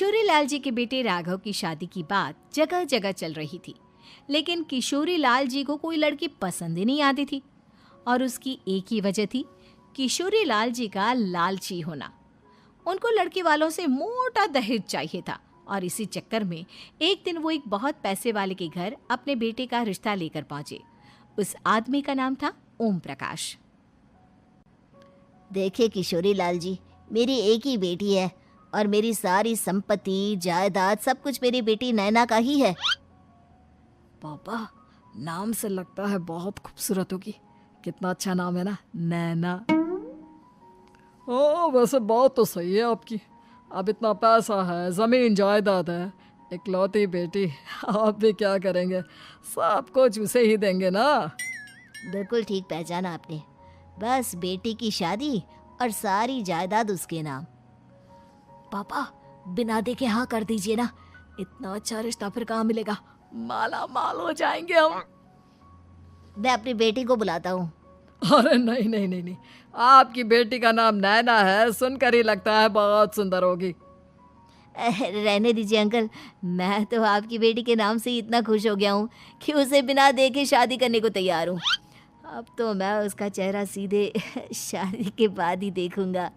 किशोरी लाल जी के बेटे राघव की शादी की बात जगह जगह चल रही थी, लेकिन किशोरी लाल जी को कोई लड़की पसंद ही नहीं आती थी। और उसकी एक ही वजह थी, किशोरी लाल जी का लालची होना। उनको लड़की वालों से मोटा दहेज चाहिए था और इसी चक्कर में एक दिन वो एक बहुत पैसे वाले के घर अपने बेटे का रिश्ता लेकर पहुंचे। उस आदमी का नाम था ओम प्रकाश। देखिए किशोरी लाल जी, मेरी एक ही बेटी है और मेरी सारी संपत्ति जायदाद सब कुछ मेरी बेटी नैना का ही है। पापा, नाम से लगता है बहुत खूबसूरत होगी। कितना अच्छा नाम है ना, नैना। ओ, वैसे बात तो सही है आपकी। अब इतना पैसा है, जमीन जायदाद है, इकलौती बेटी, आप भी क्या करेंगे? सब कुछ उसे ही देंगे ना। बिल्कुल ठीक पहचाना आपने। बस बेटी की शादी और सारी जायदाद उसके नाम। पापा, बिना देखे हाँ कर दीजिए ना। इतना अच्छा रिश्ता फिर कहाँ मिलेगा? माला माल हो जाएंगे हम। मैं अपनी बेटी को बुलाता हूँ। अरे नहीं नहीं नहीं नहीं, आपकी बेटी का नाम नैना है, सुनकर ही लगता है बहुत सुंदर होगी। रहने दीजिए अंकल, मैं तो आपकी बेटी के नाम से ही इतना खुश हो गया हूँ कि उसे बिना देखे शादी करने को तैयार हूँ। अब तो मैं उसका चेहरा सीधे शादी के बाद ही देखूंगा।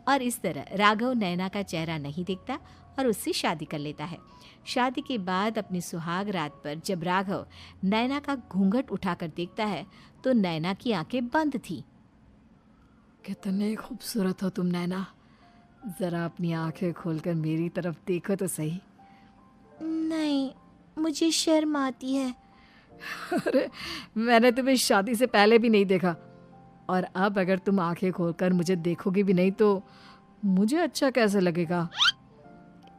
और इस तरह राघव नैना का चेहरा नहीं देखता और उससे शादी कर लेता है। शादी के बाद अपनी सुहाग रात पर जब राघव नैना का घूंघट उठाकर देखता है तो नैना की आंखें बंद थी। कितनी खूबसूरत हो तुम नैना, जरा अपनी आंखें खोलकर मेरी तरफ देखो तो सही। नहीं, मुझे शर्म आती है। अरे, मैंने तुम्हें शादी से पहले भी नहीं देखा, और अब अगर तुम आंखें खोलकर मुझे देखोगी भी नहीं तो मुझे अच्छा कैसे लगेगा?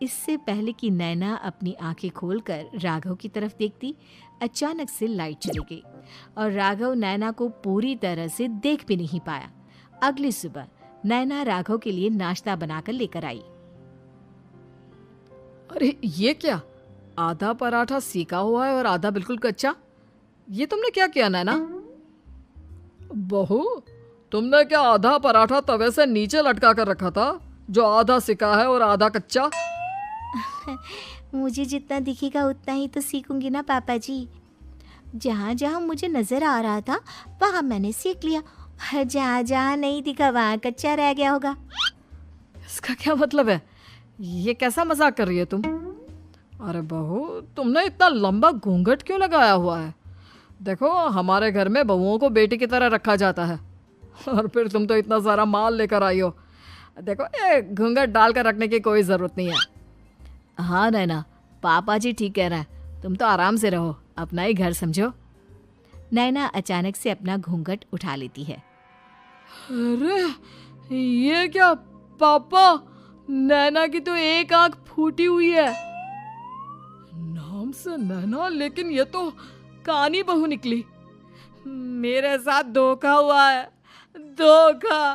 इससे पहले कि नैना अपनी आंखें खोलकर राघव की तरफ देखती, अचानक से लाइट चली गई और राघव नैना को पूरी तरह से देख भी नहीं पाया। अगली सुबह नैना राघव के लिए नाश्ता बनाकर लेकर आई। अरे ये क्या, आधा पराठा सेका हुआ है और आधा बिल्कुल कच्चा। ये तुमने क्या किया नैना? बहू, तुमने क्या आधा पराठा तवे से नीचे लटका कर रखा था, जो आधा सिका है और आधा कच्चा? मुझे जितना दिखेगा उतना ही तो सीखूंगी ना पापा जी। जहाँ जहाँ मुझे नजर आ रहा था वहाँ मैंने सीख लिया, जहाँ जहाँ नहीं दिखा वहाँ कच्चा रह गया होगा। इसका क्या मतलब है? ये कैसा मजाक कर रही है तुम? अरे बहू, तुमने इतना लंबा घूंघट क्यों लगाया हुआ है? देखो, हमारे घर में बहुओं को बेटी की तरह रखा जाता है, और फिर तुम तो इतना सारा माल लेकर आई हो। देखो, ये घूंघट डालकर रखने की कोई ज़रूरत नहीं है। हाँ नैना, पापा जी ठीक कह रहे हैं, तुम तो आराम से रहो, अपना ही घर समझो। नैना अचानक से अपना घूंघट उठा लेती है। अरे ये क्या पापा, नैना की तो एक आंख फूटी हुई है। नाम से नैना, लेकिन ये तो कानी बहू निकली। मेरे साथ धोखा हुआ है, धोखा।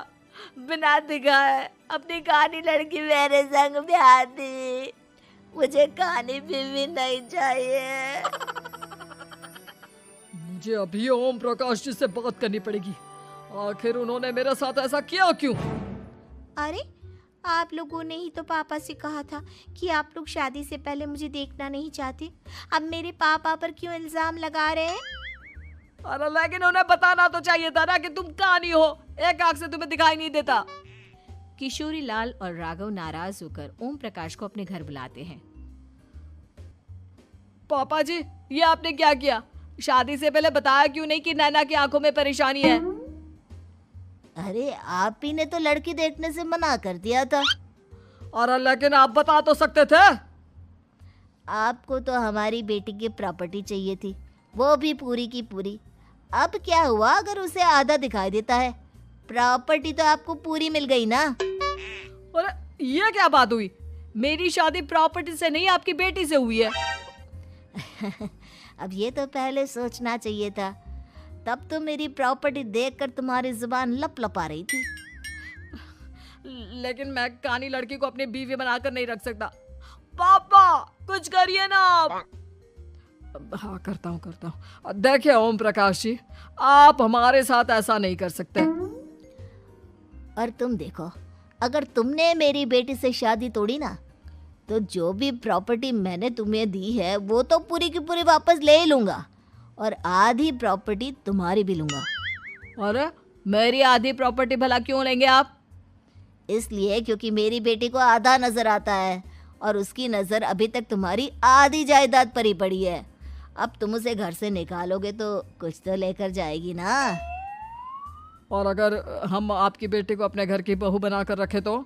बिना दिखाए अपनी कहानी लड़की मेरे संग ब्याह दी। मुझे कहानी भी नहीं चाहिए। मुझे अभी ओम प्रकाश जी से बात करनी पड़ेगी। आखिर उन्होंने मेरे साथ ऐसा किया क्यों? अरे, आप लोगों ने ही तो पापा से कहा था कि आप लोग शादी से पहले मुझे देखना नहीं चाहते। अब मेरे पापा पर क्यों इल्जाम लगा रहे हैं? अरे लेकिन उन्हें बताना तो चाहिए था ना कि तुम कहानी हो, एक आंख से तुम्हें दिखाई नहीं देता। किशोरी लाल और राघव नाराज होकर ओम प्रकाश को अपने घर बुलाते हैं। पापा जी, ये आपने क्या किया? शादी से पहले बताया क्यों नहीं कि नैना की आंखों में परेशानी है? अरे, आप ही ने तो लड़की देखने से मना कर दिया था। और लेकिन आप बता तो सकते थे। आपको तो हमारी बेटी की प्रॉपर्टी चाहिए थी, वो भी पूरी की पूरी। अब क्या हुआ अगर उसे आधा दिखाई देता है? प्रॉपर्टी तो आपको पूरी मिल गई ना। अरे ये क्या बात हुई? मेरी शादी प्रॉपर्टी से नहीं, आपकी बेटी से हुई है। अब ये तो पहले सोचना चाहिए था, तब तो मेरी प्रॉपर्टी देखकर तुम्हारी जुबान लप लपा रही थी। लेकिन मैं कानी लड़की को अपनी बीवी बनाकर नहीं रख सकता। पापा, कुछ करिए ना आप। हाँ, करता हूँ। देखिए ओम प्रकाश जी, आप हमारे साथ ऐसा नहीं कर सकते। और तुम देखो, अगर तुमने मेरी बेटी से शादी तोड़ी ना तो जो भी प्रॉपर्टी मैंने तुम्हें दी है वो तो पूरी की पूरी वापस ले ही लूँगा और आधी प्रॉपर्टी तुम्हारी भी लूँगा। अरे मेरी आधी प्रॉपर्टी भला क्यों लेंगे आप? इसलिए क्योंकि मेरी बेटी को आधा नजर आता है और उसकी नज़र अभी तक तुम्हारी आधी जायदाद पर ही पड़ी है। अब तुम उसे घर से निकालोगे तो कुछ तो लेकर जाएगी ना। और अगर हम आपकी बेटी को अपने घर की बहू बना कर रखे तो?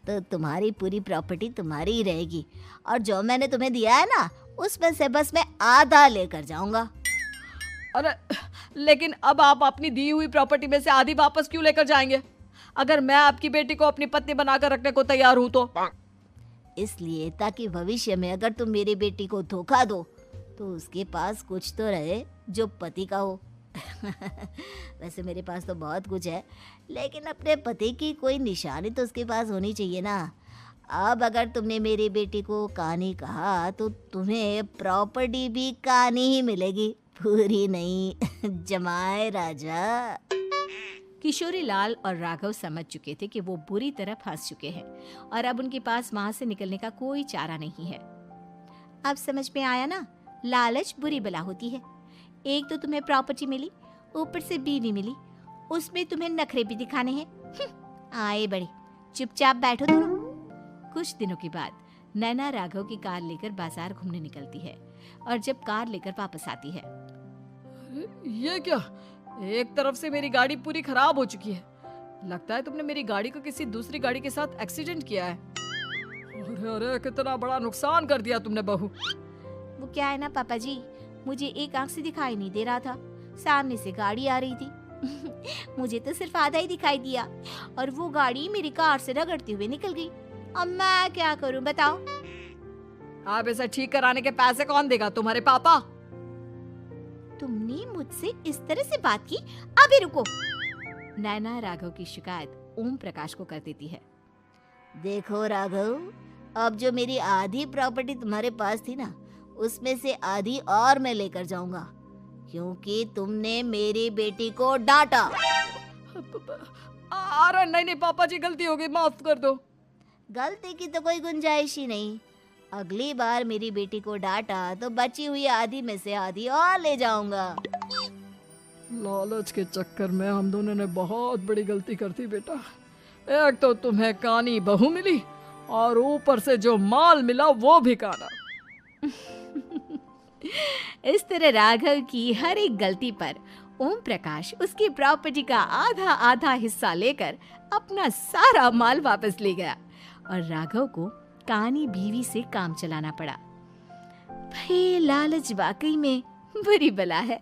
तो तुम्हारी पूरी प्रॉपर्टी तुम्हारी ही रहेगी और जो मैंने तुम्हें दिया है ना उसमें से बस मैं आधा लेकर जाऊंगा। अरे लेकिन अब आप अपनी दी हुई प्रॉपर्टी में से आधी वापस क्यों लेकर जाएंगे? अगर मैं आपकी बेटी को अपनी पत्नी बनाकर रखने को तैयार हूं तो? इसलिए ताकि भविष्य में अगर तुम मेरी बेटी को धोखा दो तो उसके पास कुछ तो रहे जो पति का हो। वैसे मेरे पास तो बहुत कुछ है लेकिन अपने पति की कोई निशानी तो उसके पास होनी चाहिए ना। अब अगर तुमने मेरी बेटी को कहानी कहा तो तुम्हें प्रॉपर्टी भी कहानी ही मिलेगी, पूरी नहीं। जमाए राजा। किशोरी लाल और राघव समझ चुके थे कि वो बुरी तरह फंस चुके हैं और अब उनके पास वहां से निकलने का कोई चारा नहीं है। अब समझ में आया ना, लालच बुरी बला होती है। एक तो तुम्हें प्रॉपर्टी मिली, ऊपर से बीवी मिली, उसमें तुम्हें नखरे भी दिखाने हैं। आए बड़े, चुपचाप बैठो दोनों। कुछ दिनों के बाद नैना राघव की कार लेकर बाजार घूमने निकलती है और जब कार लेकर वापस आती है, ये क्या? एक तरफ से मेरी गाड़ी पूरी खराब हो चुकी है। लगता है तुमने मेरी गाड़ी को किसी दूसरी गाड़ी के साथ एक्सीडेंट किया है। अरे अरे कितना बड़ा नुकसान कर दिया तुमने बहू। वो क्या है ना पापा जी, मुझे एक आंख से दिखाई नहीं दे रहा था, सामने से गाड़ी आ रही थी। मुझे तो सिर्फ आधा ही दिखाई दिया और वो गाड़ी मेरी कार से रगड़ते हुए निकल गई। अब मैं क्या करूं बताओ? आप इसे ठीक कराने के पैसे कौन देगा? तुम्हारे पापा। तुमने मुझसे इस तरह से बात की? अभी रुको। नैना राघव की शिकायत ओम प्रकाश को कर देती है। देखो राघव, अब जो मेरी आधी प्रॉपर्टी तुम्हारे पास थी ना उसमें से आधी और मैं लेकर जाऊंगा क्योंकि तुमने मेरी बेटी को डांटा। अरे नहीं नहीं पापा जी, गलती हो गई, माफ कर दो। गलती की तो कोई गुंजाइश ही नहीं। अगली बार मेरी बेटी को डांटा तो बची हुई आधी में से आधी और ले जाऊंगा। लालच के चक्कर में हम दोनों ने बहुत बड़ी गलती कर दी बेटा। एक तो तुम्हें कानी बहू मिली और ऊपर से जो माल मिला वो भी काना। इस तरह राघव की हर एक गलती पर ओम प्रकाश उसकी प्रॉपर्टी का आधा आधा हिस्सा लेकर अपना सारा माल वापस ले गया और राघव को कानी बीवी से काम चलाना पड़ा। भाई लालच वाकई में बुरी बला है।